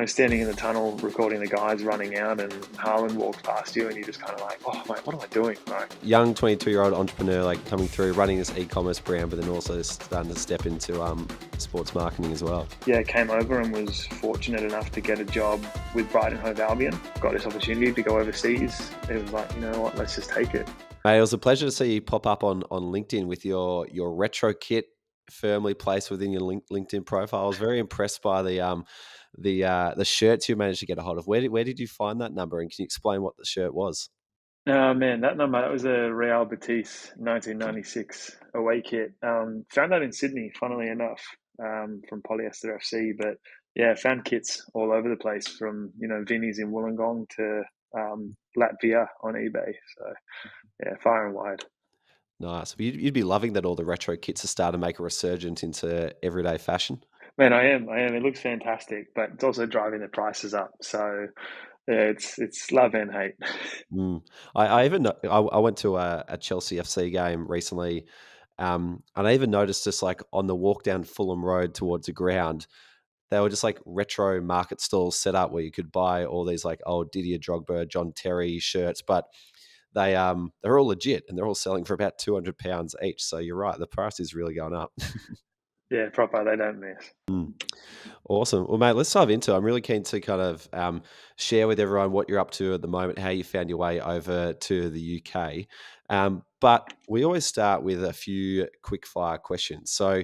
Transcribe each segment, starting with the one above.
standing in the tunnel recording the guys running out and Harlan walks past you and you're just kind of like, oh, mate, what am I doing? Right. Young 22-year-old entrepreneur, like coming through, running this e-commerce brand, but then also starting to step into sports marketing as well. Yeah, came over and was fortunate enough to get a job with Brighton Hove Albion. Got this opportunity to go overseas. It was like, you know what, let's just take it. Mate, it was a pleasure to see you pop up on LinkedIn with your retro kit firmly placed within your LinkedIn profile. I was very impressed by the shirts you managed to get a hold of. Where did you find that number, and can you explain what the shirt was? Oh man, that number, that was a Real Betis 1996 away kit. Found that in Sydney, funnily enough, from Polyester FC. But yeah, found kits all over the place from, Vinnie's in Wollongong to Latvia on eBay. So yeah, far and wide. Nice. You'd be loving that all the retro kits are starting to make a resurgence into everyday fashion. Man, I am. It looks fantastic, but it's also driving the prices up. So yeah, it's love and hate. Mm. I even I went to a Chelsea FC game recently, and I even noticed just like on the walk down Fulham Road towards the ground, they were just like retro market stalls set up where you could buy all these like old Didier Drogba, John Terry shirts, but they're all legit and they're all selling for about £200 each. So you're right, the price is really going up. Yeah, proper. They don't miss. Mm. Awesome. Well, mate, let's dive into it. I'm really keen to kind of share with everyone what you're up to at the moment, how you found your way over to the UK. But we always start with a few quick fire questions. So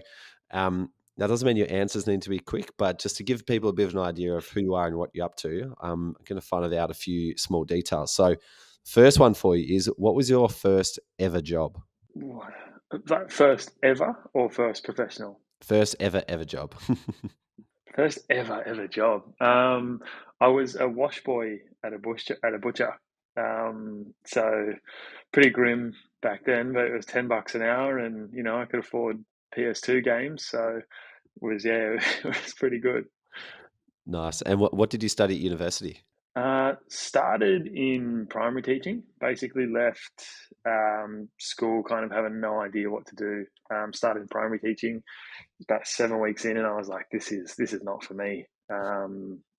that doesn't mean your answers need to be quick, but just to give people a bit of an idea of who you are and what you're up to, I'm going to find out a few small details. So, first one for you is, what was your first ever job? What? Like first ever or first professional? First ever job. First ever job. I was a wash boy at a butcher. So pretty grim back then, but it was $10 an hour, and I could afford PS2 games, so it was yeah, it was pretty good. Nice. And what did you study at university? Started in primary teaching. Basically left school kind of having no idea what to do. Started in primary teaching about 7 weeks in, and I was like, this is not for me.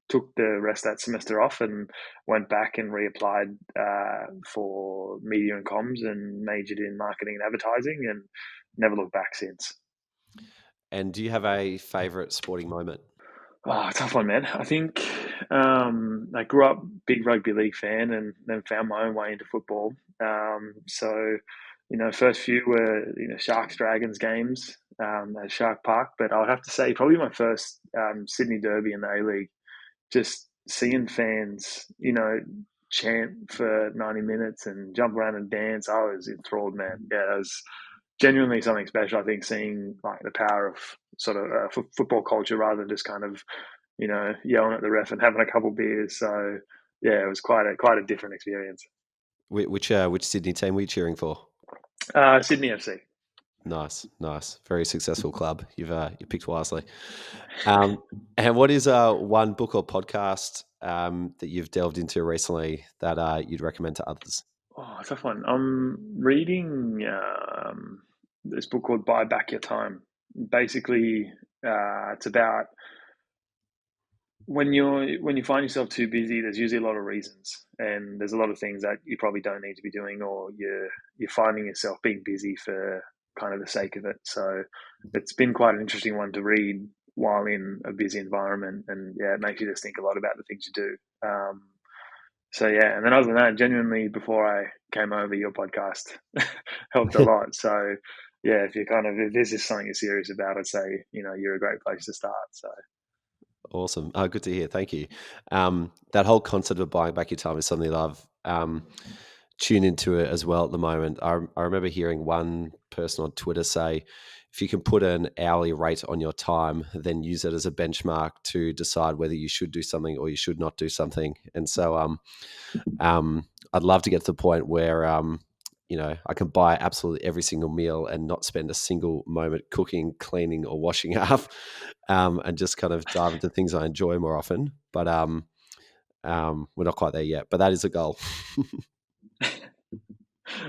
Took the rest of that semester off and went back and reapplied for media and comms and majored in marketing and advertising, and never looked back since. And do you have a favorite sporting moment? Oh, tough one, man. I think I grew up big rugby league fan and then found my own way into football. So, first few were, Sharks Dragons games at Shark Park, but I would have to say probably my first Sydney Derby in the A League. Just seeing fans, chant for 90 minutes and jump around and dance. I was enthralled, man. Yeah, it was genuinely something special. I think seeing like the power of sort of football culture rather than just kind of yelling at the ref and having a couple beers. So yeah, it was quite a different experience. Which Sydney team were you cheering for? Sydney FC. Nice, nice, very successful club. You picked wisely. Um, and what is one book or podcast that you've delved into recently that you'd recommend to others? Oh, tough one. I'm reading this book called "Buy Back Your Time." Basically, it's about when you find yourself too busy. There's usually a lot of reasons, and there's a lot of things that you probably don't need to be doing, or you're finding yourself being busy for kind of the sake of it. So it's been quite an interesting one to read while in a busy environment, and yeah, it makes you just think a lot about the things you do. So yeah, and then other than that, genuinely, before I came over, your podcast helped a lot. So yeah, if this is something you're serious about, I'd say you're a great place to start. So Awesome. Good to hear. Thank you. That whole concept of buying back your time is something that I've tuned into it as well at the moment. I remember hearing one person on Twitter say, if you can put an hourly rate on your time, then use it as a benchmark to decide whether you should do something or you should not do something. And so I'd love to get to the point where I can buy absolutely every single meal and not spend a single moment cooking, cleaning, or washing up, and just kind of dive into things I enjoy more often. But we're not quite there yet. But that is a goal.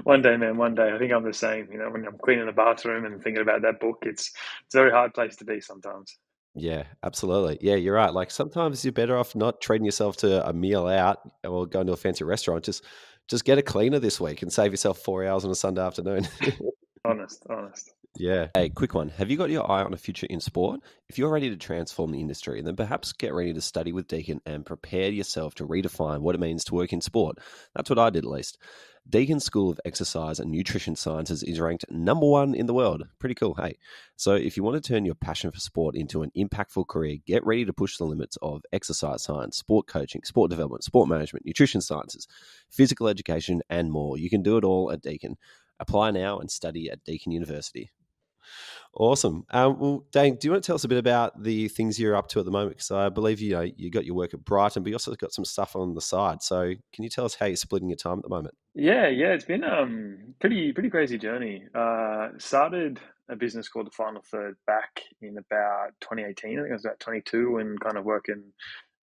one day, man, one day. I think I'm the same. When I'm cleaning the bathroom and thinking about that book, it's a very hard place to be sometimes. Yeah, absolutely. Yeah, you're right. Like sometimes you're better off not treating yourself to a meal out or going to a fancy restaurant. Just get a cleaner this week and save yourself 4 hours on a Sunday afternoon. Honest, honest. Yeah. Hey, quick one. Have you got your eye on a future in sport? If you're ready to transform the industry, then perhaps get ready to study with Deakin and prepare yourself to redefine what it means to work in sport. That's what I did, at least. Deakin's School of Exercise and Nutrition Sciences is ranked #1 in the world. Pretty cool, hey? So if you want to turn your passion for sport into an impactful career, get ready to push the limits of exercise science, sport coaching, sport development, sport management, nutrition sciences, physical education, and more. You can do it all at Deakin. Apply now and study at Deakin University. Awesome. Well, Dane, do you want to tell us a bit about the things you're up to at the moment? Because I believe you got your work at Brighton, but you also got some stuff on the side. So can you tell us how you're splitting your time at the moment? Yeah, yeah, it's been pretty crazy journey. Started a business called the Final Third back in about 2018. I think I was about 22 and kind of working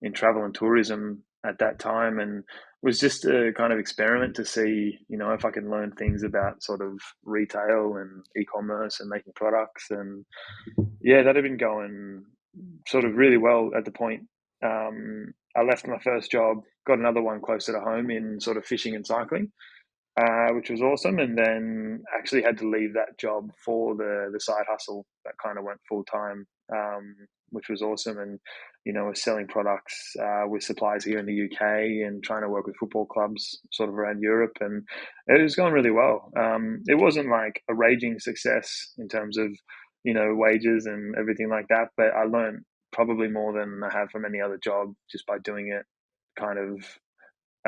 in travel and tourism at that time, and was just a kind of experiment to see, if I can learn things about sort of retail and e-commerce and making products. And yeah, that had been going sort of really well at the point. I left my first job, got another one closer to home in sort of fishing and cycling, which was awesome. And then actually had to leave that job for the side hustle that kind of went full time, which was awesome. And was selling products with suppliers here in the UK and trying to work with football clubs sort of around Europe, and it was going really well. It wasn't like a raging success in terms of wages and everything like that, but I learned probably more than I have from any other job just by doing it kind of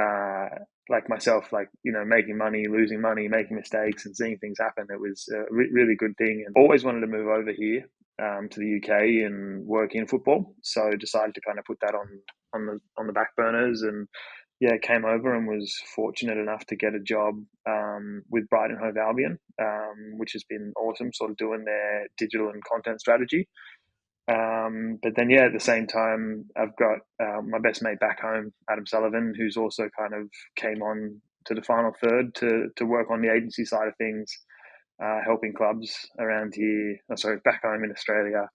uh, like myself, like making money, losing money, making mistakes, and seeing things happen. It was a really good thing, and always wanted to move over here to the UK and work in football. So decided to kind of put that on the back burners, and yeah, came over and was fortunate enough to get a job with Brighton Hove Albion, which has been awesome, sort of doing their digital and content strategy. But then, yeah, at the same time, I've got my best mate back home, Adam Sullivan, who's also kind of came on to the final third to work on the agency side of things, helping clubs around here, sorry, back home in Australia,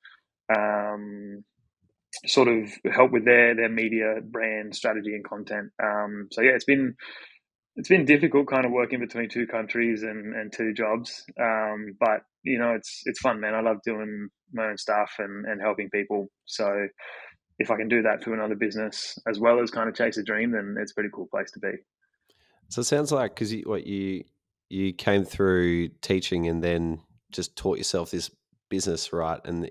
um, sort of help with their media, brand strategy, and content. So yeah, it's been difficult kind of working between two countries and two jobs. But it's fun, man. I love doing my own stuff and helping people. So if I can do that through another business as well as kind of chase a dream, then it's a pretty cool place to be. So it sounds like because you came through teaching and then just taught yourself this business, right? And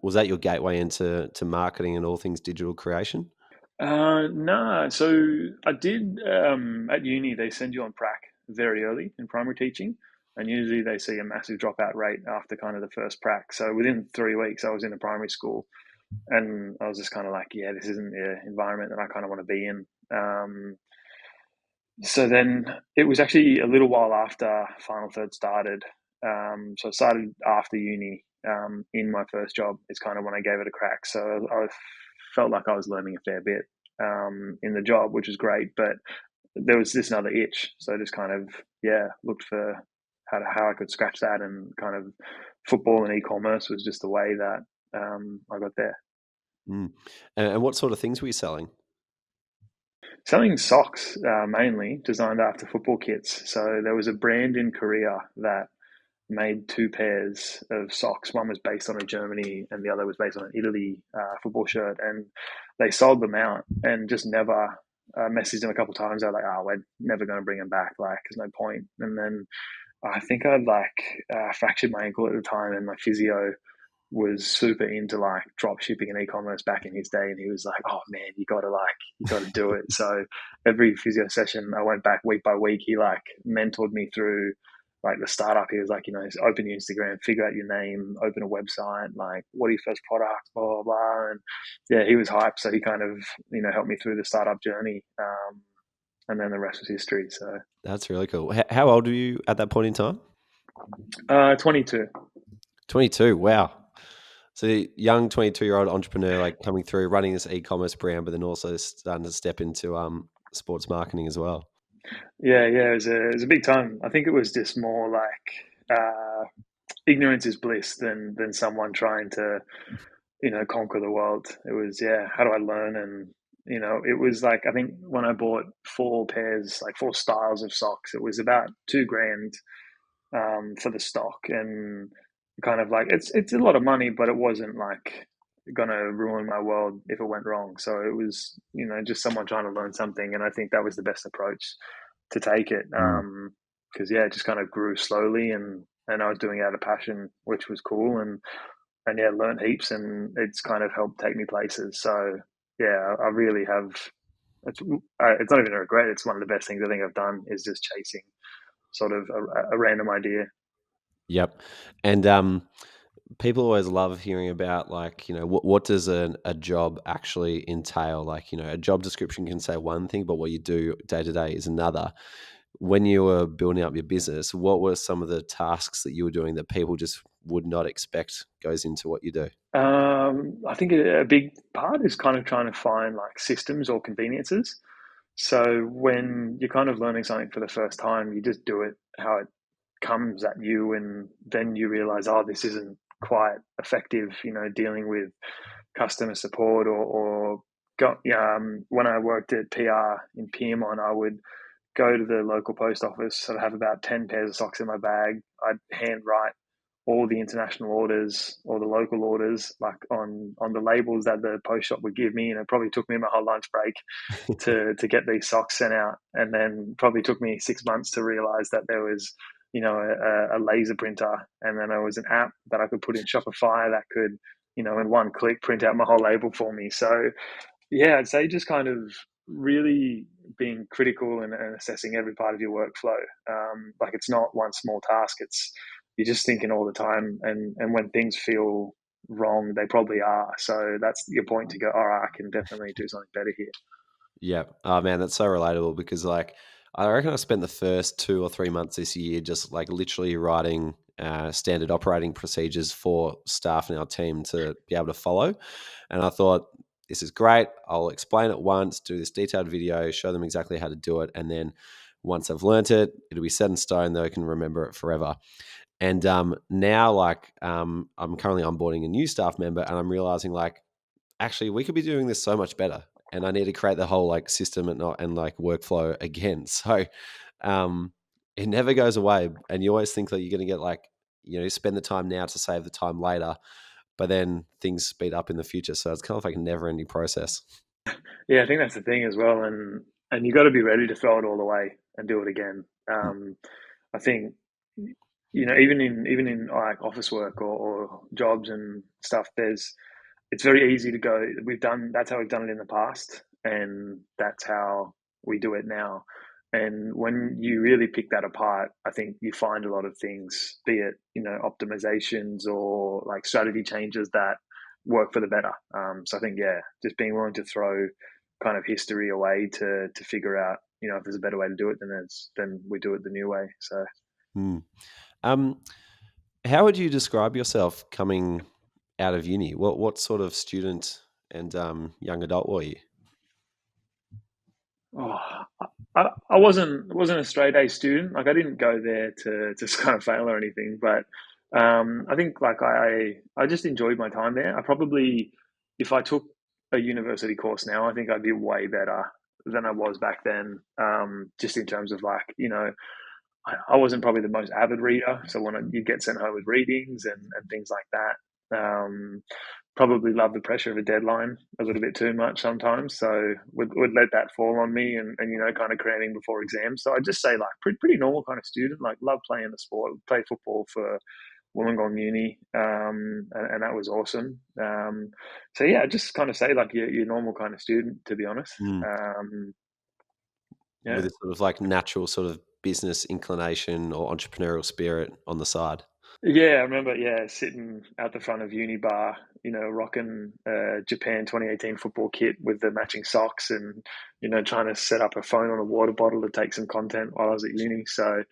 was that your gateway into marketing and all things digital creation? No, so I did at uni. They send you on prac very early in primary teaching, and usually they see a massive dropout rate after kind of the first prac. So within 3 weeks, I was in a primary school, and I was just kind of like, yeah, this isn't the environment that I kind of want to be in. So then it was actually a little while after Final Third started. So I started after uni in my first job. It's kind of when I gave it a crack. So I felt like I was learning a fair bit in the job, which was great. But there was this another itch. So I just kind of, yeah, looked for how I could scratch that, and kind of football and e-commerce was just the way that I got there. Mm. And what sort of things were you selling? Selling socks, mainly designed after football kits. So there was a brand in Korea that made two pairs of socks. One was based on a Germany, and the other was based on an Italy football shirt. And they sold them out, and just never messaged them a couple of times. They're like, "Oh, we're never going to bring them back. Like, there's no point." And then I think I'd fractured my ankle at the time, and my physio was super into like drop shipping and e-commerce back in his day, and he was like, "Oh man, you got to do it." So every physio session I went back week by week. He like mentored me through like the startup. He was like, open your Instagram, figure out your name, open a website, like what are your first products, blah blah blah. And yeah, he was hyped, so he kind of helped me through the startup journey, and then the rest was history. So That's really cool. How old were you at that point in time? 22. 22. Wow. So young 22-year-old entrepreneur, like coming through, running this e-commerce brand, but then also starting to step into sports marketing as well. Yeah, yeah, it was a big time. I think it was just more like ignorance is bliss than someone trying to conquer the world. It was, yeah, how do I learn? And, it was like, I think when I bought four pairs, like four styles of socks, it was about 2 grand for the stock. And kind of like, it's a lot of money, but it wasn't like gonna ruin my world if it went wrong. So it was, just someone trying to learn something. And I think that was the best approach to take it. Mm. Because yeah, it just kind of grew slowly, and I was doing it out of passion, which was cool. And yeah, learned heaps, and it's kind of helped take me places. So yeah, I really have. It's not even a regret. It's one of the best things I think I've done is just chasing sort of a random idea. Yep. And people always love hearing about, like, what does a job actually entail? Like, a job description can say one thing, but what you do day to day is another. When you were building up your business, what were some of the tasks that you were doing that people just would not expect goes into what you do? I think a big part is kind of trying to find like systems or conveniences. So when you're kind of learning something for the first time, you just do it how it comes at you, and then you realize, oh, this isn't quite effective, dealing with customer support or when I worked at PR in Piedmont, I would go to the local post office. So I'd have about 10 pairs of socks in my bag. I'd hand write all the international orders or the local orders like on the labels that the post shop would give me, and it probably took me my whole lunch break to get these socks sent out. And then probably took me 6 months to realize that there was, a laser printer, and then there was an app that I could put in Shopify that could, in one click print out my whole label for me. So yeah, I'd say just kind of really being critical and assessing every part of your workflow. Like it's not one small task. It's you're just thinking all the time, and when things feel wrong, they probably are. So that's your point to go, all right, I can definitely do something better here. Yeah. Oh man, that's so relatable because, like, I reckon I spent the first 2 or 3 months this year just like literally writing standard operating procedures for staff in our team to be able to follow. And I thought, this is great. I'll explain it once, do this detailed video, show them exactly how to do it. And then once they've learnt it, it'll be set in stone. They can remember it forever. And now, like, I'm currently onboarding a new staff member, and I'm realizing, like, actually, we could be doing this so much better. And I need to create the whole like system and like workflow again. So um, it never goes away. And you always think that you're going to get, like, spend the time now to save the time later, but then things speed up in the future. So it's kind of like a never ending process. Yeah, I think that's the thing as well, and you got to be ready to throw it all away and do it again. I think even in like office work or jobs and stuff, it's very easy to go. That's how we've done it in the past, and that's how we do it now. And when you really pick that apart, I think you find a lot of things, be it optimizations or like strategy changes that work for the better. So I think yeah, just being willing to throw kind of history away to figure out if there's a better way to do it, then we do it the new way. So Hmm. Um, how would you describe yourself coming out of uni? What sort of student and young adult were you? oh, I wasn't a straight A student. Like I didn't go there to just kind of fail or anything, but I think like I just enjoyed my time there. I probably, if I took a university course now, I think I'd be way better than I was back then. Just in terms of like I wasn't probably the most avid reader, so when you get sent home with readings and things like that, probably love the pressure of a deadline a little bit too much sometimes. So would let that fall on me, and kind of cramming before exams. So I'd just say like pretty normal kind of student. Like love playing the sport, played football for Wollongong Uni, and that was awesome. So yeah, just kind of say like your normal kind of student, to be honest. Mm. Yeah. With a sort of like natural sort of business inclination or entrepreneurial spirit on the side. Yeah, I remember, yeah, sitting out the front of uni bar, rocking Japan 2018 football kit with the matching socks, and, trying to set up a phone on a water bottle to take some content while I was at uni. So,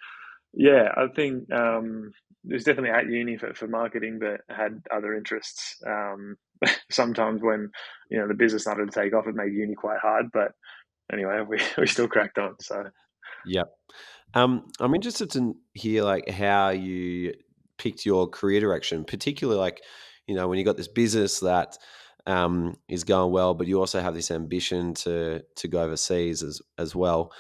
yeah, I think it was definitely at uni for marketing, but had other interests. Sometimes when, the business started to take off, it made uni quite hard. But anyway, we still cracked on. So, Yep. I'm interested to hear like how you picked your career direction, particularly like, when you got this business that is going well, but you also have this ambition to go overseas as well.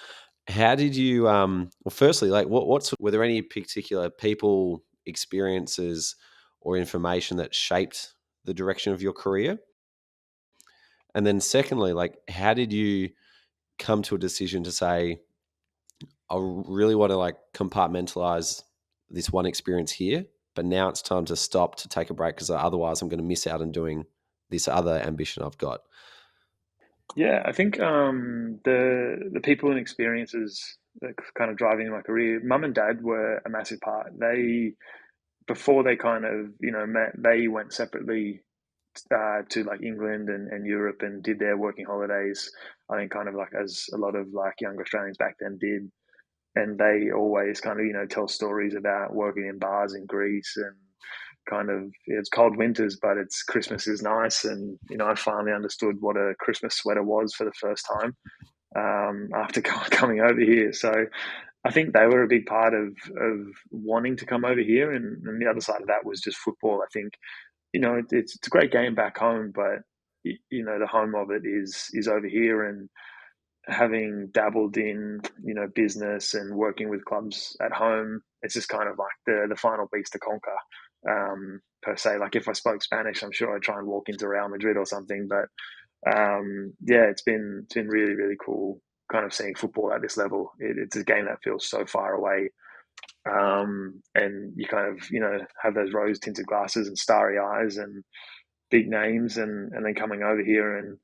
How did you? Well, firstly, like what's were there any particular people, experiences, or information that shaped the direction of your career? And then secondly, like how did you come to a decision to say, I really want to like compartmentalize this one experience here, but now it's time to stop to take a break because otherwise I'm going to miss out on doing this other ambition I've got. Yeah, I think the people and experiences that kind of driving my career, mum and dad were a massive part. They before they kind of met, they went separately to like England and Europe and did their working holidays. I think kind of like as a lot of like young Australians back then did, and they always kind of tell stories about working in bars in Greece and kind of it's cold winters, but it's Christmas is nice. And I finally understood what a Christmas sweater was for the first time after coming over here. So I think they were a big part of wanting to come over here, and the other side of that was just football. I think it's a great game back home, but the home of it is over here. And having dabbled in business and working with clubs at home, it's just kind of like the final beast to conquer, per se. Like if I spoke Spanish, I'm sure I'd try and walk into Real Madrid or something. But yeah, it's been really really cool, kind of seeing football at this level. It's a game that feels so far away, and you kind of have those rose tinted glasses and starry eyes and big names, and then coming over here and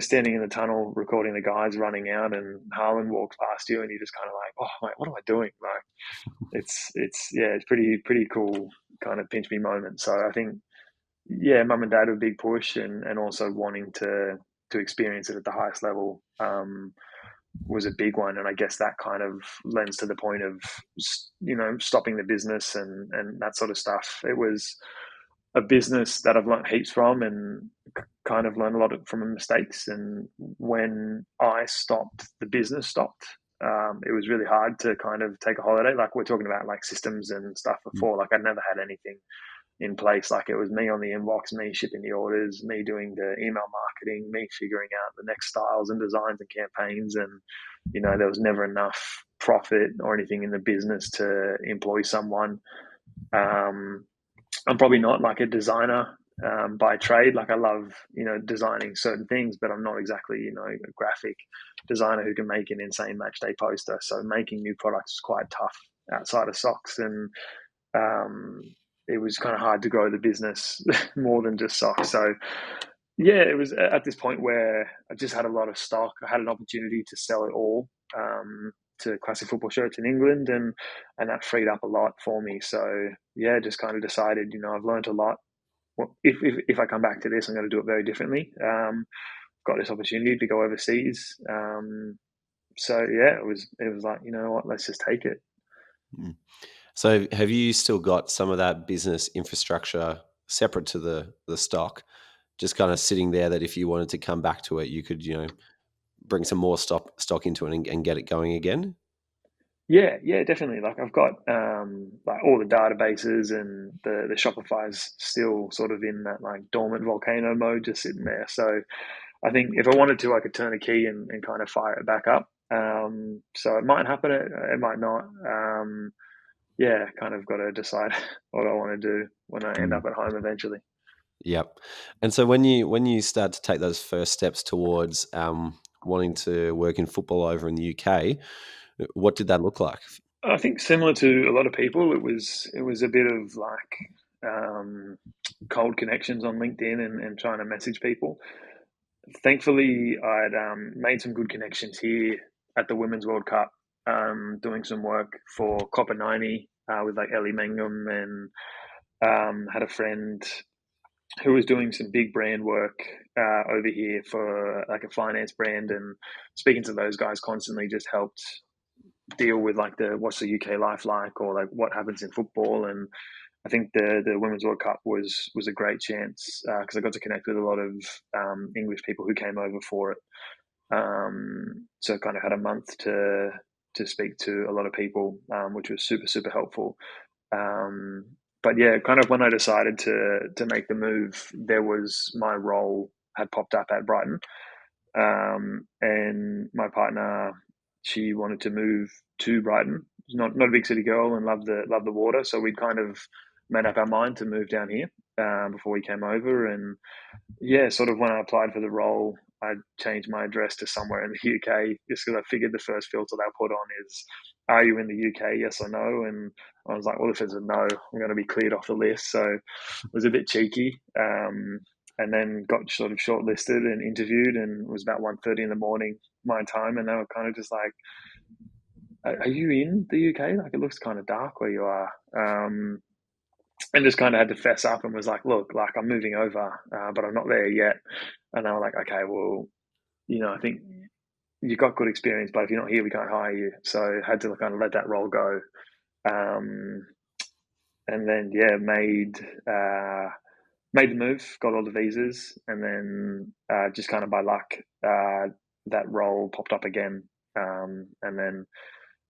standing in the tunnel recording the guys running out, and Haaland walks past you, and you're just kind of like, oh, mate, what am I doing? Like, it's yeah, it's pretty cool, kind of pinch me moment. So I think, yeah, mum and dad were a big push, and also wanting to experience it at the highest level was a big one. And I guess that kind of lends to the point of stopping the business and that sort of stuff. It was a business that I've learned heaps from, and kind of learned a lot from mistakes. And when I stopped, the business stopped. It was really hard to kind of take a holiday. Like we're talking about like systems and stuff before. Like I'd never had anything in place. Like it was me on the inbox, me shipping the orders, me doing the email marketing, me figuring out the next styles and designs and campaigns. And there was never enough profit or anything in the business to employ someone. Um, I'm probably not like a designer by trade. Like I love, designing certain things, but I'm not exactly, a graphic designer who can make an insane match day poster. So making new products is quite tough outside of socks. And um, it was kind of hard to grow the business more than just socks. So yeah, it was at this point where I just had a lot of stock. I had an opportunity to sell it all. To classic football shirts in England, and that freed up a lot for me. So yeah, just kind of decided, I've learned a lot. Well, if I come back to this, I'm going to do it very differently. Got this opportunity to go overseas. So yeah, it was like, you know what, let's just take it. Mm. So have you still got some of that business infrastructure separate to the stock, just kind of sitting there that if you wanted to come back to it, you could, bring some more stock into it and get it going again? Yeah, yeah, definitely. Like I've got like all the databases, and the Shopify's still sort of in that like dormant volcano mode, just sitting there. So I think if I wanted to, I could turn a key and kind of fire it back up. So it might happen, it might not. Yeah, kind of got to decide what I want to do when I end Mm. up at home eventually. Yep. And so when you start to take those first steps towards wanting to work in football over in the UK, what did that look like? I think similar to a lot of people, it was a bit of like cold connections on LinkedIn and trying to message people. Thankfully, I'd made some good connections here at the Women's World Cup, doing some work for Copper 90 with like Ellie Mangum, and had a friend who was doing some big brand work over here for like a finance brand, and speaking to those guys constantly just helped deal with like the what's the UK life like, or like what happens in football. And I think the Women's World Cup was a great chance because I got to connect with a lot of English people who came over for it. So I kind of had a month to speak to a lot of people, which was super super helpful. Um, but yeah, kind of when I decided to make the move, there was my role had popped up at Brighton, and my partner, she wanted to move to Brighton. She's not a big city girl and loved the water, so we'd kind of made up our mind to move down here before we came over. And yeah, sort of when I applied for the role, I changed my address to somewhere in the UK just because I figured the first filter they'll put on is, are you in the UK, yes or no? And I was like, well, if it's a no, I'm going to be cleared off the list. So it was a bit cheeky. And then got sort of shortlisted and interviewed, and it was about 1:30 in the morning my time, and they were kind of just like, are you in the UK? Like, it looks kind of dark where you are. And just kind of had to fess up and was like, look, like, I'm moving over, but I'm not there yet. And they were like, okay, well, I think you've got good experience, but if you're not here, we can't hire you. So I had to kind of let that role go. Um, and then, yeah, made the move, got all the visas, and then just kind of by luck, that role popped up again. And then,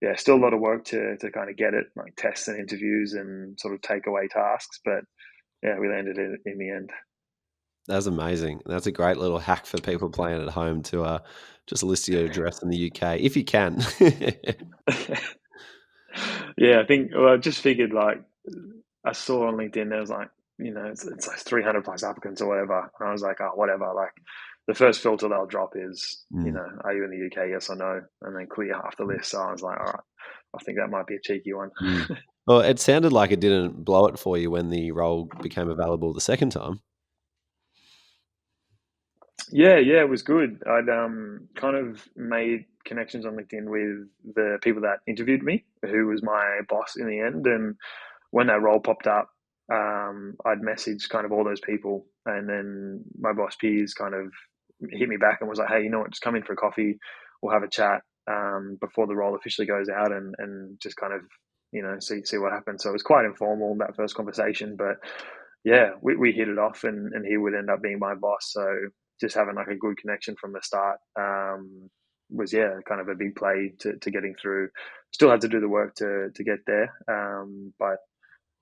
yeah, still a lot of work to kind of get it, like tests and interviews and sort of takeaway tasks. But yeah, we landed it in the end. That's amazing. That's a great little hack for people playing at home to just list your address in the UK if you can. Yeah, I think, well, I just figured, like, I saw on LinkedIn there was like, it's like 300 plus applicants or whatever. And I was like, oh, whatever. Like, the first filter they'll drop is, Mm. are you in the UK? Yes or no? And then clear half the list. So I was like, all right, I think that might be a cheeky one. Mm. Well, it sounded like it didn't blow it for you when the role became available the second time. Yeah, it was good. I'd kind of made connections on LinkedIn with the people that interviewed me, who was my boss in the end. And when that role popped up, I'd messaged kind of all those people, and then my boss Piers kind of hit me back and was like, "Hey, you know what? Just come in for a coffee. We'll have a chat before the role officially goes out, and just kind of see what happens." So it was quite informal, that first conversation, but yeah, we hit it off, and he would end up being my boss. So just having like a good connection from the start was, yeah, kind of a big play to getting through. Still had to do the work to get there, but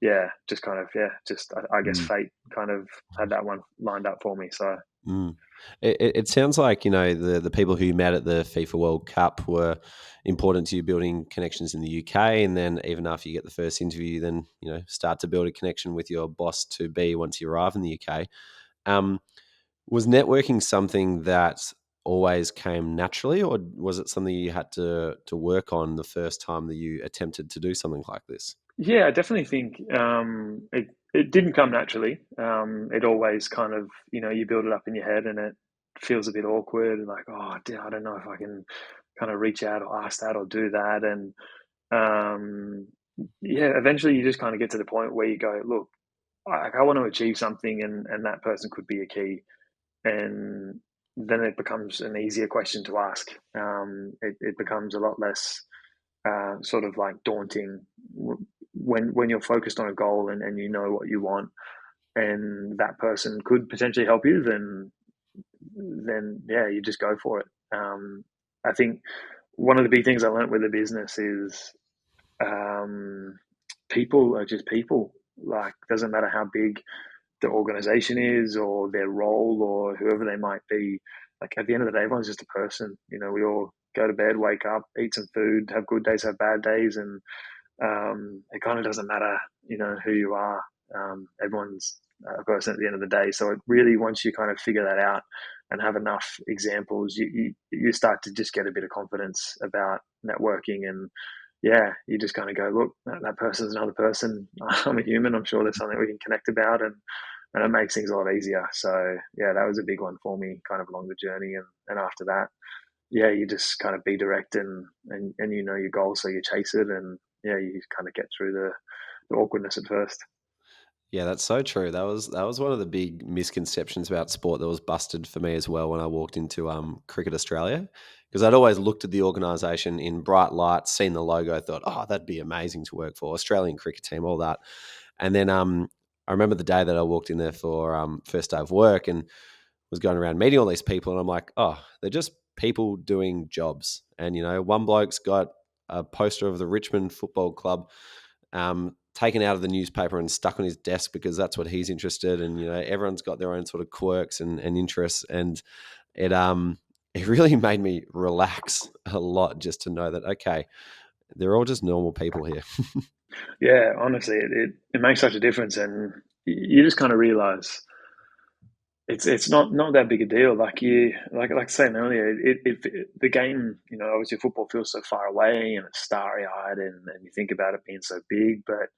yeah, just kind of, yeah, just I guess Mm. fate kind of had that one lined up for me. So Mm. It sounds like the people who you met at the FIFA World Cup were important to you building connections in the UK, and then even after you get the first interview, then start to build a connection with your boss to be once you arrive in the UK. Was networking something that always came naturally, or was it something you had to work on the first time that you attempted to do something like this? yeah, I definitely think it didn't come naturally. It always kind of, you build it up in your head, and it feels a bit awkward and like, oh, I don't know if I can kind of reach out or ask that or do that. And um, yeah, eventually you just kind of get to the point where you go, look, I want to achieve something, and that person could be a key. And then it becomes an easier question to ask. It becomes a lot less sort of like daunting when you're focused on a goal, and you know what you want, and that person could potentially help you. Then yeah, you just go for it. I think one of the big things I learned with the business is um, people are just people. Like, doesn't matter how big the organization is or their role or whoever they might be. Like, at the end of the day, everyone's just a person. We all go to bed, wake up, eat some food, have good days, have bad days, and it kind of doesn't matter, who you are. Everyone's a person at the end of the day. So it really, once you kind of figure that out and have enough examples, you start to just get a bit of confidence about networking. And yeah, you just kind of go, look, that person's another person. I'm a human. I'm sure there's something we can connect about, and it makes things a lot easier. So yeah, that was a big one for me, kind of along the journey. And after that, yeah, you just kind of be direct, and you know your goal, so you chase it, and yeah, you kind of get through the awkwardness at first. Yeah, that's so true. That was one of the big misconceptions about sport that was busted for me as well when I walked into Cricket Australia, because I'd always looked at the organisation in bright lights, seen the logo, thought, oh, that'd be amazing to work for Australian cricket team, all that, and then I remember the day that I walked in there for first day of work and was going around meeting all these people, and I'm like, oh, they're just people doing jobs, and one bloke's got a poster of the Richmond Football Club taken out of the newspaper and stuck on his desk because that's what he's interested in. You know, everyone's got their own sort of quirks and interests, and it it really made me relax a lot just to know that, okay, they're all just normal people here. Yeah, honestly, it makes such a difference, and you just kind of realize it's not that big a deal. Like you like saying earlier, the game, you know, obviously football feels so far away and it's starry eyed, and you think about it being so big, but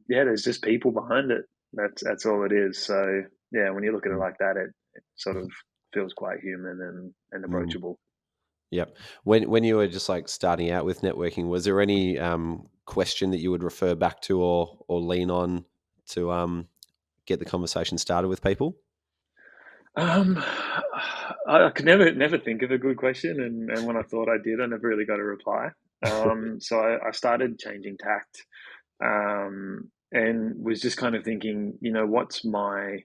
yeah, there's just people behind it. That's all it is. So yeah, when you look at it like that, it sort of feels quite human and Mm. approachable. Yep. When you were just like starting out with networking, was there any question that you would refer back to or lean on to get the conversation started with people? I could never think of a good question, and when I thought I did, I never really got a reply. So I started changing tact, and was just kind of thinking, you know, what's my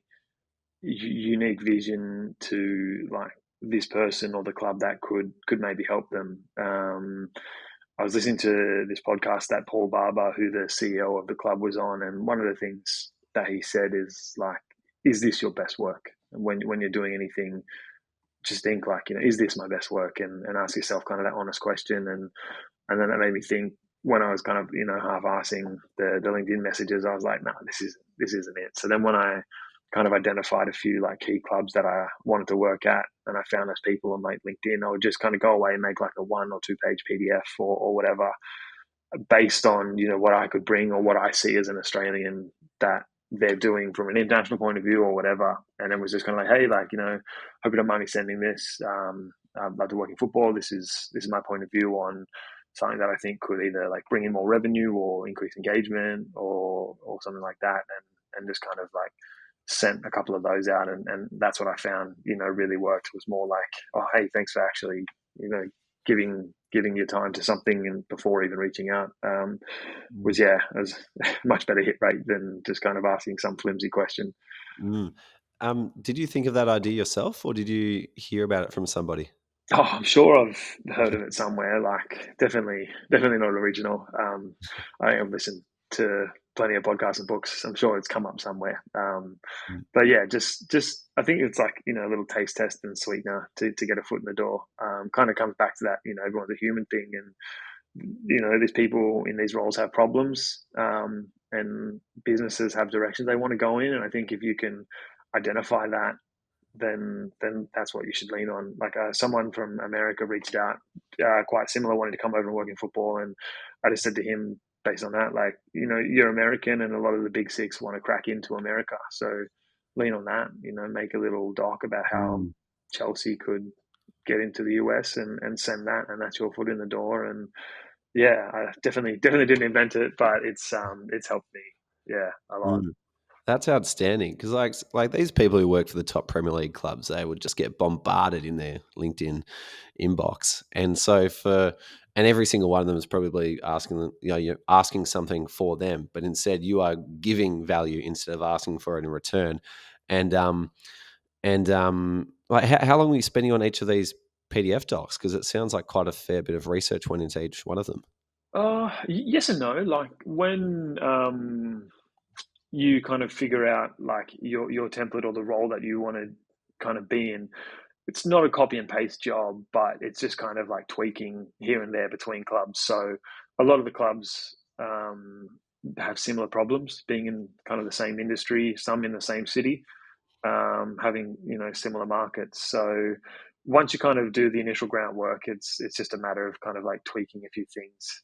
unique vision to like this person or the club that could maybe help them. I was listening to this podcast that Paul Barber, who the CEO of the club, was on, and one of the things that he said is like, "Is this your best work?" And when you're doing anything, just think like, you know, is this my best work? And ask yourself kind of that honest question. And then it made me think when I was kind of, you know, half assing the LinkedIn messages, I was like, no, this isn't it. So then when I kind of identified a few like key clubs that I wanted to work at, and I found those people on like LinkedIn, I would just kind of go away and make like a 1 or 2 page PDF or whatever, based on, you know, what I could bring or what I see as an Australian that they're doing from an international point of view or whatever. And it was just kind of like, hey, like, you know, hope you don't mind me sending this. I'd love to work in football. This is my point of view on something that I think could either like bring in more revenue or increase engagement or something like that. And just kind of like sent a couple of those out, and that's what I found, you know, really worked. Was more like, oh, hey, thanks for actually, you know, giving your time to something and before even reaching out, was, yeah, it was a much better hit rate than just kind of asking some flimsy question. Mm. Did you think of that idea yourself, or did you hear about it from somebody? Oh, I'm sure I've heard of it somewhere. Like, definitely not original. I think I've listened to plenty of podcasts and books. I'm sure it's come up somewhere. Mm. But yeah, just I think it's like, you know, a little taste test and sweetener to get a foot in the door. Kind of comes back to that, you know, everyone's a human thing, and you know, these people in these roles have problems, and businesses have directions they want to go in. And I think if you can identify that, then that's what you should lean on. Like, someone from America reached out, quite similar, wanting to come over and work in football, and I just said to him, based on that, like, you know, you're American, and a lot of the big six want to crack into America, so lean on that. You know, make a little doc about how Mm. Chelsea could get into the US, and send that, and that's your foot in the door. And yeah, I definitely didn't invent it, but it's helped me, yeah, a lot. Mm. That's outstanding because like these people who work for the top Premier League clubs, they would just get bombarded in their LinkedIn inbox, and so and every single one of them is probably asking them, you know, you're asking something for them, but instead you are giving value instead of asking for it in return. And like how long were you spending on each of these PDF docs? Because it sounds like quite a fair bit of research went into each one of them. Yes and no. Like, when you kind of figure out like your template or the role that you want to kind of be in, it's not a copy and paste job, but it's just kind of like tweaking here and there between clubs. So a lot of the clubs, have similar problems, being in kind of the same industry, some in the same city, having, you know, similar markets. So once you kind of do the initial groundwork, it's just a matter of kind of like tweaking a few things.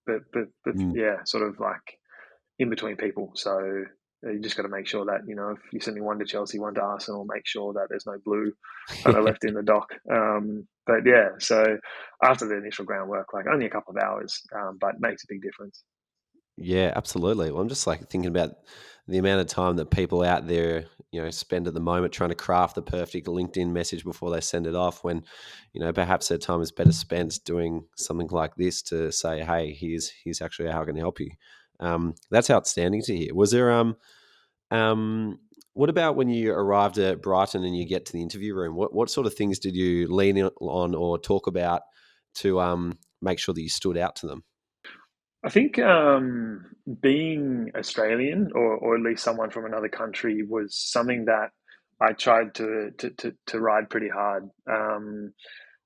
But Mm. yeah, sort of like in between people. So you just got to make sure that, you know, if you're sending one to Chelsea, one to Arsenal, make sure that there's no blue kind of left in the dock. But yeah, so after the initial groundwork, like only a couple of hours, but makes a big difference. Yeah, absolutely. Well, I'm just like thinking about the amount of time that people out there, you know, spend at the moment trying to craft the perfect LinkedIn message before they send it off. When, you know, perhaps their time is better spent doing something like this to say, "Hey, here's actually how I can help you." That's outstanding to hear. Was there um, what about when you arrived at Brighton and you get to the interview room? What sort of things did you lean on or talk about to make sure that you stood out to them? I think being Australian, or at least someone from another country, was something that I tried to ride pretty hard.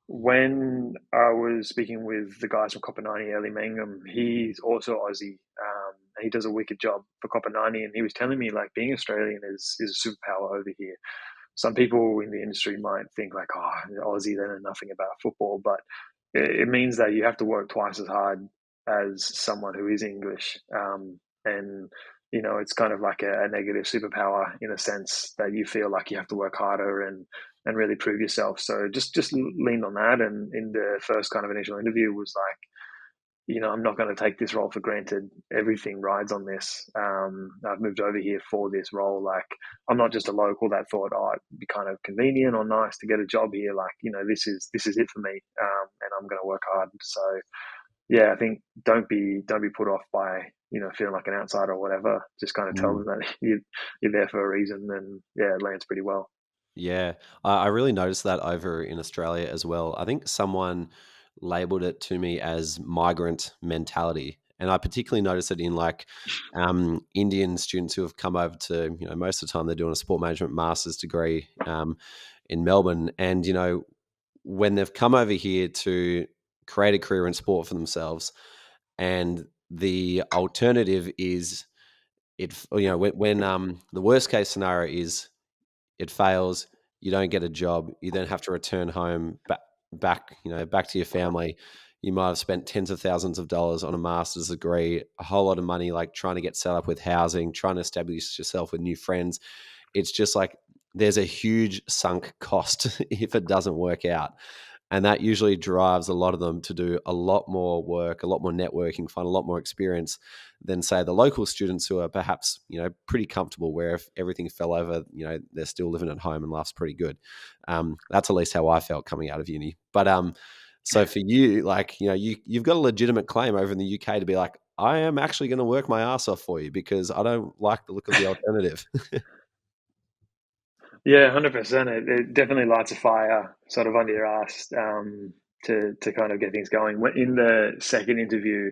When I was speaking with the guys from Copper 90, Ellie Mangum, he's also Aussie. He does a wicked job for Copper 90, and he was telling me like being Australian is a superpower over here. Some people in the industry might think like, oh, Aussie, they know nothing about football, but it means that you have to work twice as hard as someone who is English. And it's kind of like a negative superpower in a sense that you feel like you have to work harder and really prove yourself. So just leaned on that. And in the first kind of initial interview was like, I'm not going to take this role for granted. Everything rides on this. I've moved over here for this role. Like, I'm not just a local that thought, oh, it'd be kind of convenient or nice to get a job here. Like, this is it for me, and I'm going to work hard. So, yeah, I think don't be put off by feeling like an outsider or whatever. Just kind of tell Mm. them that you're there for a reason, and yeah, it lands pretty well. Yeah, I really noticed that over in Australia as well. I think someone labeled it to me as migrant mentality, and I particularly noticed it in like Indian students who have come over to, most of the time they're doing a sport management master's degree in Melbourne, and when they've come over here to create a career in sport for themselves, and the alternative is when the worst case scenario is it fails, you don't get a job, you then have to return home back to your family. You might have spent tens of thousands of dollars on a master's degree, a whole lot of money like trying to get set up with housing, trying to establish yourself with new friends. It's just like there's a huge sunk cost if it doesn't work out. And that usually drives a lot of them to do a lot more work, a lot more networking, find a lot more experience than say the local students who are perhaps, pretty comfortable where if everything fell over, they're still living at home and life's pretty good. That's at least how I felt coming out of uni. But so for you, like, you've got a legitimate claim over in the UK to be like, I am actually going to work my ass off for you because I don't like the look of the alternative. Yeah, 100%. It definitely lights a fire sort of under your ass, to kind of get things going. In the second interview,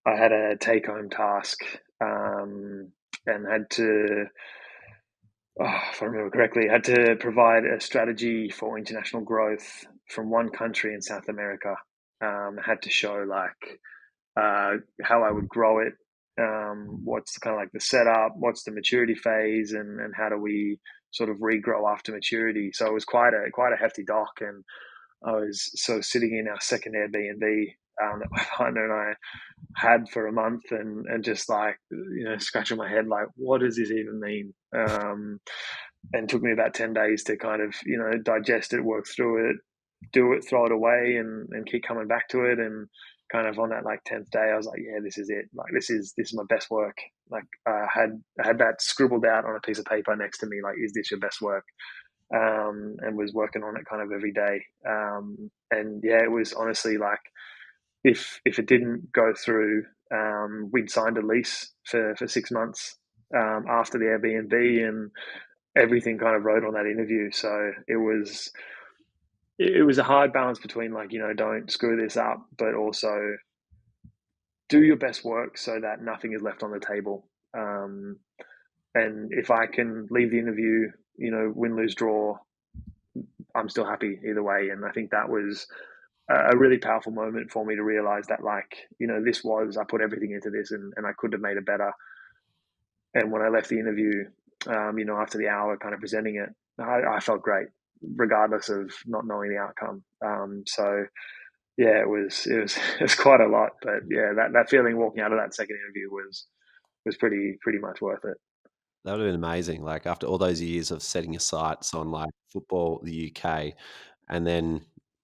I had a take home task, and had to, if I remember correctly, had to provide a strategy for international growth from one country in South America. Had to show like how I would grow it, what's kind of like the setup, what's the maturity phase, and how do we sort of regrow after maturity. So it was quite a hefty doc, and I was sort of sitting in our second Airbnb, that my partner and I had for a month, and just like scratching my head like, what does this even mean? And took me about 10 days to kind of digest it, work through it, do it, throw it away, and keep coming back to it. And kind of on that like 10th day, I was like, yeah, this is it. Like this is my best work. Like I had that scribbled out on a piece of paper next to me. Like, is this your best work? And was working on it kind of every day. And yeah, it was honestly like, if it didn't go through, we'd signed a lease for 6 months, after the Airbnb, and everything kind of rode on that interview. So it was a hard balance between like, don't screw this up, but also do your best work so that nothing is left on the table. And if I can leave the interview, win, lose, draw, I'm still happy either way. And I think that was a really powerful moment for me to realize that, like, I put everything into this, and I could have made it better. And when I left the interview, after the hour kind of presenting it, I felt great, regardless of not knowing the outcome. So yeah, it was quite a lot, but yeah, that feeling walking out of that second interview was pretty much worth it. That would have been amazing. Like after all those years of setting your sights on like football, the UK, and then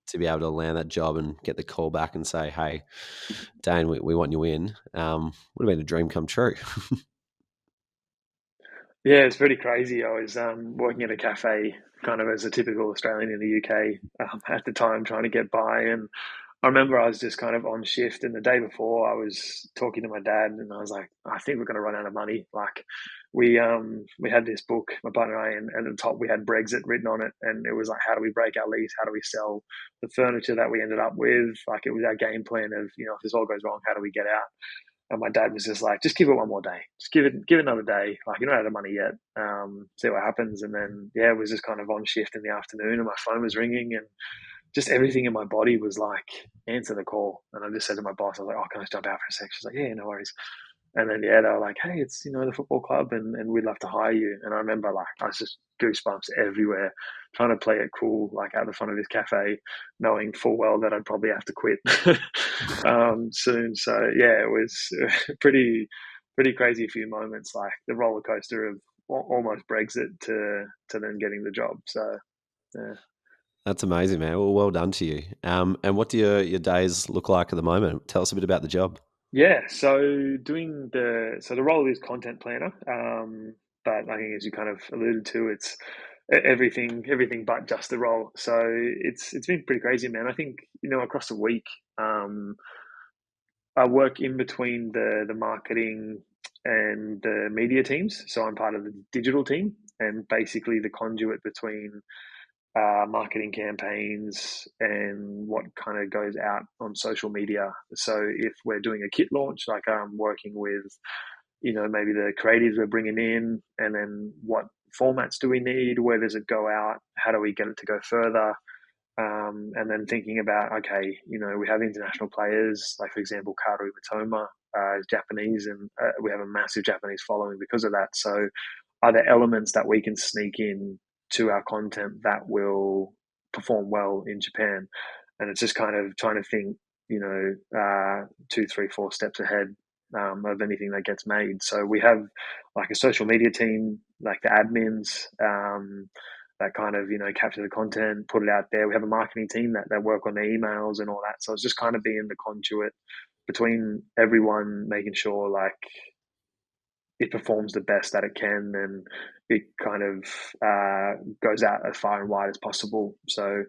to be able to land that job and get the call back and say, "Hey, Dane, we want you in," would have been a dream come true. Yeah, it's pretty crazy. I was working at a cafe, kind of as a typical Australian in the UK, at the time, trying to get by. And I remember I was just kind of on shift, and the day before, I was talking to my dad, and I was like, I think we're going to run out of money. Like, we had this book, my partner and I, and at the top we had Brexit written on it, and it was like, how do we break our lease? How do we sell the furniture that we ended up with? Like, it was our game plan of, if this all goes wrong, how do we get out? And my dad was just like, just give it one more day, just give it another day. Like, you don't have the money yet. See what happens. And then it was just kind of on shift in the afternoon, and my phone was ringing, and just everything in my body was like, answer the call. And I just said to my boss, I was like, oh, can I just jump out for a sec? She's like, yeah, no worries. And then, they were like, hey, it's, the football club, and we'd love to hire you. And I remember, like, I was just goosebumps everywhere, trying to play it cool, like out the front of this cafe, knowing full well that I'd probably have to quit soon. So, it was pretty crazy few moments, like the roller coaster of almost Brexit to then getting the job. So, yeah. That's amazing, man. Well done to you. And what do your days look like at the moment? Tell us a bit about the job. Yeah, so the role is content planner, but I think, as you kind of alluded to, it's everything but just the role. So it's been pretty crazy, man. I think, across the week, um, I work in between the marketing and the media teams. So I'm part of the digital team, and basically the conduit between marketing campaigns and what kind of goes out on social media. So if we're doing a kit launch, like I'm working with, maybe the creatives we're bringing in, and then what formats do we need? Where does it go out? How do we get it to go further? And then thinking about, okay, we have international players, like, for example, Karu Matoma is Japanese, and we have a massive Japanese following because of that. So are there elements that we can sneak in to our content that will perform well in Japan? And it's just kind of trying to think, 2, 3, 4 steps ahead of anything that gets made. So we have like a social media team, like the admins, that kind of, capture the content, put it out there. We have a marketing team that work on the emails and all that. So it's just kind of being the conduit between everyone, making sure, like, it performs the best that it can, and it kind of goes out as far and wide as possible. So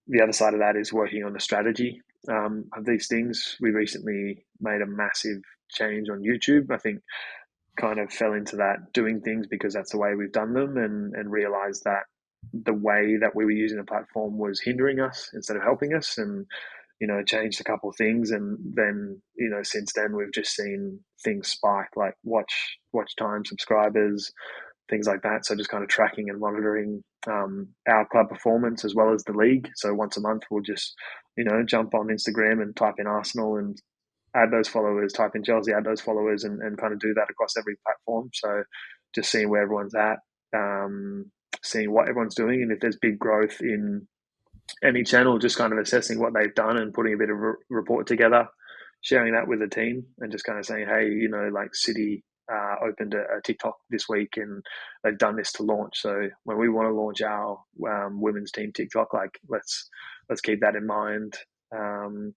the other side of that is working on the strategy of these things. We recently made a massive change on YouTube. I think kind of fell into that, doing things because that's the way we've done them, and realized that the way that we were using the platform was hindering us instead of helping us, and changed a couple of things. And then, since then we've just seen things spike, like watch time, subscribers, things like that. So just kind of tracking and monitoring our club performance as well as the league. So once a month we'll just jump on Instagram and type in Arsenal and add those followers, type in Chelsea, add those followers, and kind of do that across every platform. So just seeing where everyone's at, seeing what everyone's doing, and if there's big growth in any channel, just kind of assessing what they've done and putting a bit of a report together, sharing that with the team, and just kind of saying, hey, like City opened a TikTok this week, and they've done this to launch. So when we want to launch our women's team TikTok, like, let's keep that in mind. And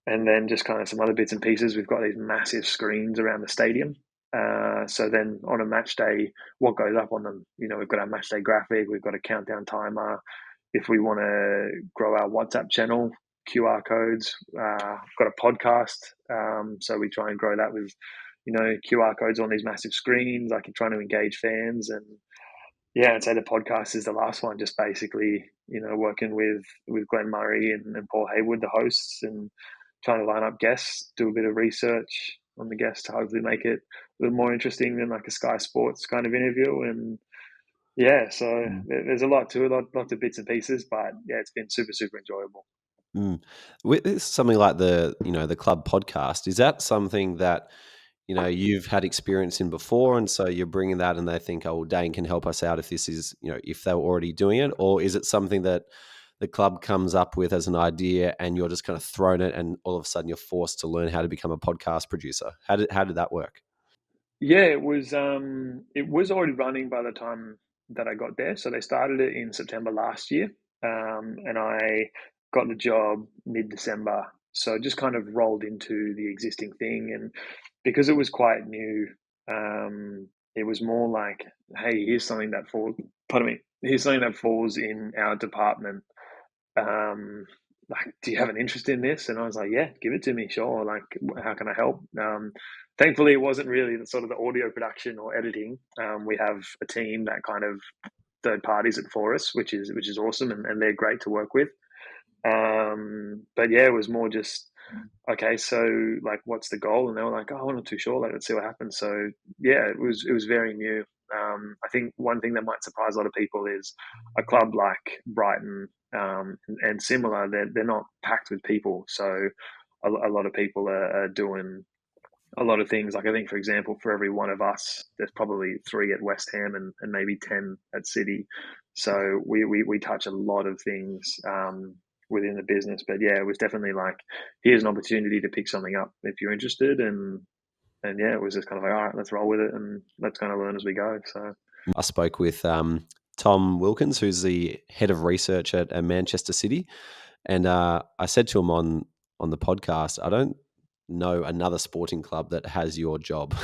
then just kind of some other bits and pieces. We've got these massive screens around the stadium. So then on a match day, what goes up on them? We've got our match day graphic, we've got a countdown timer. If we want to grow our WhatsApp channel, QR codes. Got a podcast, so we try and grow that with, QR codes on these massive screens. Like, trying to engage fans, and I'd say the podcast is the last one. Just basically, working with Glenn Murray and Paul Haywood, the hosts, and trying to line up guests, do a bit of research on the guests to hopefully make it a little more interesting than like a Sky Sports kind of interview. And so there's a lot to it, lots of bits and pieces, but it's been super, super enjoyable. Mm. With something like the club podcast, is that something that you've had experience in before, and so you're bringing that, and they think, oh, well, Dane can help us out if this is, if they were already doing it, or is it something that the club comes up with as an idea, and you're just kind of thrown it, and all of a sudden you're forced to learn how to become a podcast producer? How did that work? Yeah, it was already running by the time that I got there. So they started it in September last year, and I got the job mid-December. So it just kind of rolled into the existing thing, and because it was quite new, it was more like, hey, here's something that falls. Pardon me. Here's something that falls in our department. Um, like, do you have an interest in this? And I was like, yeah, give it to me, sure. Like, how can I help? Thankfully, it wasn't really the sort of the audio production or editing. We have a team that kind of third parties it for us, which is awesome, and they're great to work with. But yeah, it was more just, okay, so like, what's the goal? And they were like, oh, I'm not too sure. Like, let's see what happens. So yeah, it was very new. I think one thing that might surprise a lot of people is a club like Brighton, and similar. They're not packed with people, so a lot of people are doing a lot of things. Like, I think, for example, for every one of us, there's probably three at West Ham, and maybe 10 at City. So we touch a lot of things within the business. But yeah, it was definitely like, here's an opportunity to pick something up if you're interested. And yeah, it was just kind of like, all right, let's roll with it, and let's kind of learn as we go. So I spoke with Tom Wilkins, who's the head of research at Manchester City, and I said to him on the podcast, I don't know another sporting club that has your job,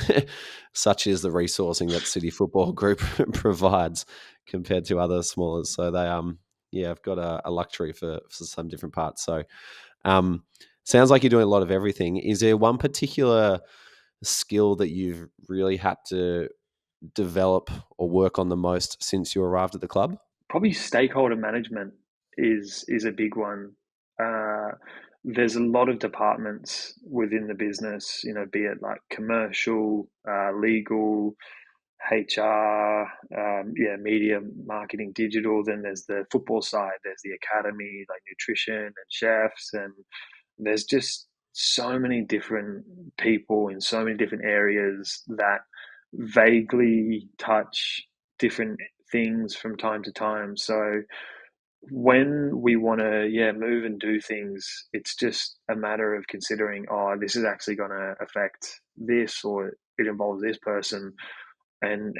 such as the resourcing that City Football Group provides compared to other smaller. So they yeah, I've got a luxury for some different parts. So um, sounds like you're doing a lot of everything. Is there one particular skill that you've really had to develop or work on the most since you arrived at the club? probably stakeholder management is a big one. Uh, there's a lot of departments within the business, be it like commercial, legal, HR, yeah, media, marketing, digital. Then there's the football side. There's the academy, like nutrition and chefs, and there's just so many different people in so many different areas that vaguely touch different things from time to time. So when we want to, yeah, move and do things, it's just a matter of considering, oh, this is actually going to affect this, or it involves this person. And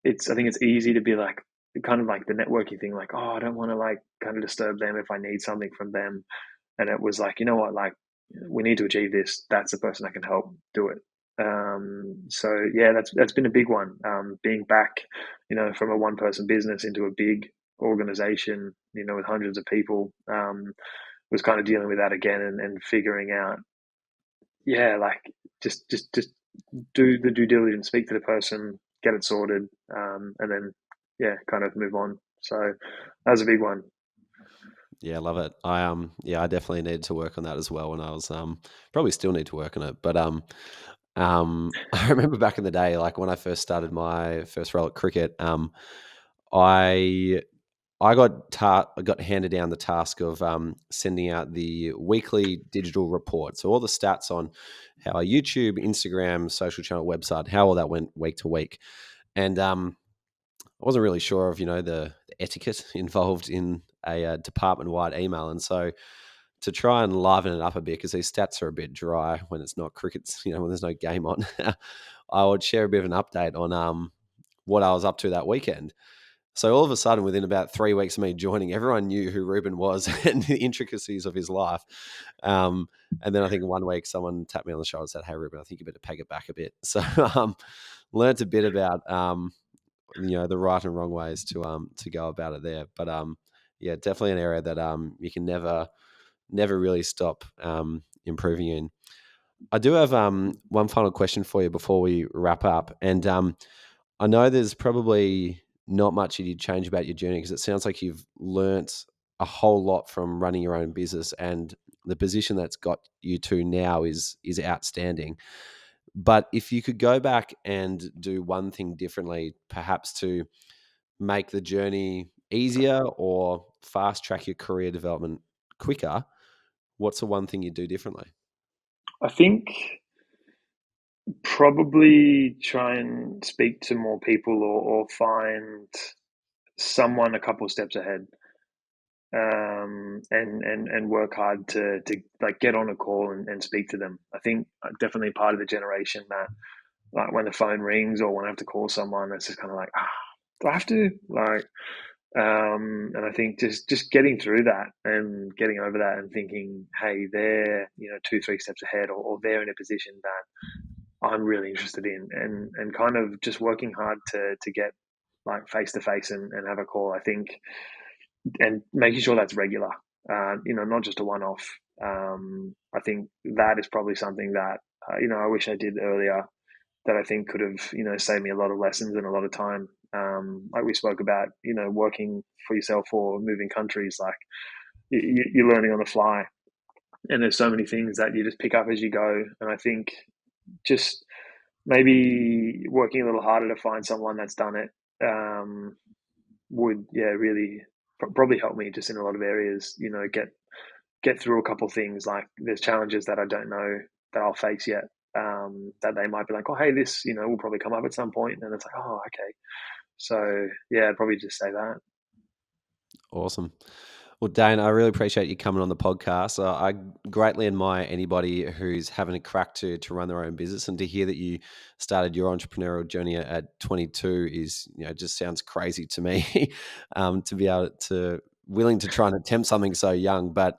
I think it's easy to be like, kind of like the networking thing, like, oh, I don't want to like kind of disturb them if I need something from them. And it was like, you know what, like, we need to achieve this. That's the person that can help do it. So yeah, that's been a big one. Being back, from a one person business into a big organization, with hundreds of people, was kind of dealing with that again, and figuring out, yeah, like, just do the due diligence, speak to the person, get it sorted, and then yeah, kind of move on. So that was a big one. Yeah, I love it. Yeah, I definitely needed to work on that as well when I was probably still need to work on it. But I remember back in the day, like when I first started my first role at cricket, I I got handed down the task of sending out the weekly digital report. So all the stats on how our YouTube, Instagram, social channel, website, how all that went week to week. And I wasn't really sure of the etiquette involved in a department-wide email, and so to try and liven it up a bit, because these stats are a bit dry when it's not cricket, when there's no game on, I would share a bit of an update on what I was up to that weekend. So all of a sudden, within about 3 weeks of me joining, everyone knew who Ruben was and the intricacies of his life. And then I think one week someone tapped me on the shoulder and said, "Hey, Ruben, I think you better peg it back a bit." So learned a bit about the right and wrong ways to go about it there. But yeah, definitely an area that you can never really stop improving in. I do have one final question for you before we wrap up, and I know there's probably not much you'd change about your journey, because it sounds like you've learnt a whole lot from running your own business, and the position that's got you to now is outstanding. But if you could go back and do one thing differently, perhaps to make the journey easier or fast track your career development quicker, what's the one thing you'd do differently? I think probably try and speak to more people, or find someone a couple of steps ahead, and work hard to like get on a call, and speak to them. I think I'm definitely part of the generation that, like, when the phone rings or when I have to call someone, it's just kind of like, do I have to, like, and I think just getting through that and getting over that, and thinking, hey, they're, 2, 3 steps ahead, or they're in a position that I'm really interested in, and kind of just working hard to get like face to face, and have a call. I think, and making sure that's regular. not just a one-off. I think that is probably something that, I wish I did earlier, that I think could have, saved me a lot of lessons and a lot of time. Like we spoke about, working for yourself or moving countries, like you're learning on the fly, and there's so many things that you just pick up as you go. And I think just maybe working a little harder to find someone that's done it would, really probably help me just in a lot of areas. Get through a couple of things. Like there's challenges that I don't know that I'll face yet. That they might be like, oh, hey, this, will probably come up at some point, and it's like, oh, okay. So yeah, I'd probably just say that. Awesome. Well, Dane, I really appreciate you coming on the podcast. I greatly admire anybody who's having a crack to run their own business, and to hear that you started your entrepreneurial journey at 22 is, just sounds crazy to me. To be able to willing to try and attempt something so young, but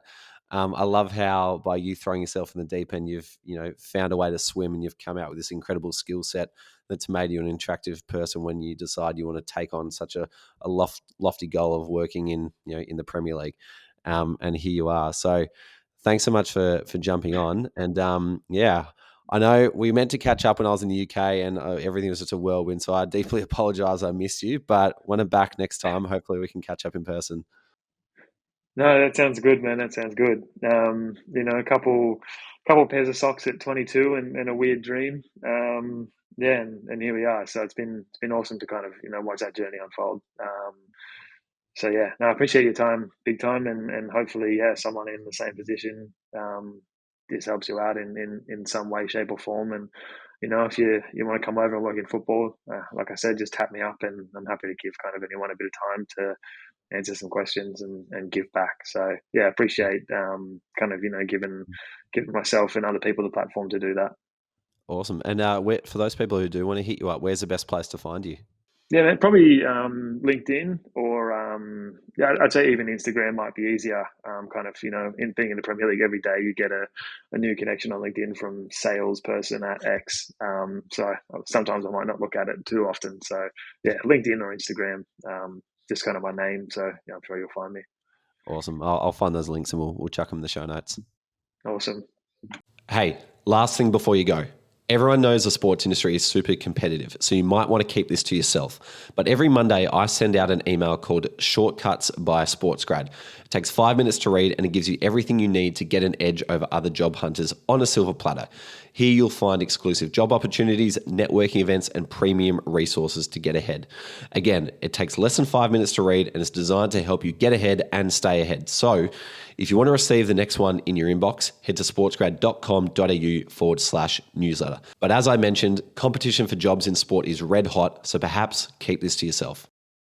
I love how by you throwing yourself in the deep end, you've found a way to swim, and you've come out with this incredible skill set that's made you an attractive person when you decide you want to take on such a lofty goal of working in in the Premier League. And here you are. So thanks so much for jumping on. And I know we meant to catch up when I was in the UK, and everything was just a whirlwind. So I deeply apologize I missed you. But when I'm back next time, hopefully we can catch up in person. No, that sounds good, man. That sounds good. A couple pairs of socks at 22, and a weird dream. Yeah, and here we are. So it's been awesome to kind of watch that journey unfold. So yeah, no, I appreciate your time, big time, and hopefully, someone in the same position, this helps you out in some way, shape, or form. And if you want to come over and work in football, like I said, just tap me up, and I'm happy to give kind of anyone a bit of time to answer some questions and give back. So yeah, appreciate kind of giving myself and other people the platform to do that. Awesome. And for those people who do want to hit you up, where's the best place to find you? Yeah, man, probably LinkedIn, or I'd say even Instagram might be easier. Kind of in being in the Premier League every day, you get a new connection on LinkedIn from salesperson at X. So sometimes I might not look at it too often. So yeah, LinkedIn or Instagram, just kind of my name. So yeah, I'm sure you'll find me. Awesome. I'll find those links, and we'll chuck them in the show notes. Awesome. Hey, last thing before you go. Everyone knows the sports industry is super competitive, so you might want to keep this to yourself. But every Monday, I send out an email called Shortcuts by SportsGrad. It takes 5 minutes to read, and it gives you everything you need to get an edge over other job hunters on a silver platter. Here you'll find exclusive job opportunities, networking events, and premium resources to get ahead. Again, it takes less than 5 minutes to read, and it's designed to help you get ahead and stay ahead. So if you want to receive the next one in your inbox, head to sportsgrad.com.au/newsletter. But as I mentioned, competition for jobs in sport is red hot, so perhaps keep this to yourself.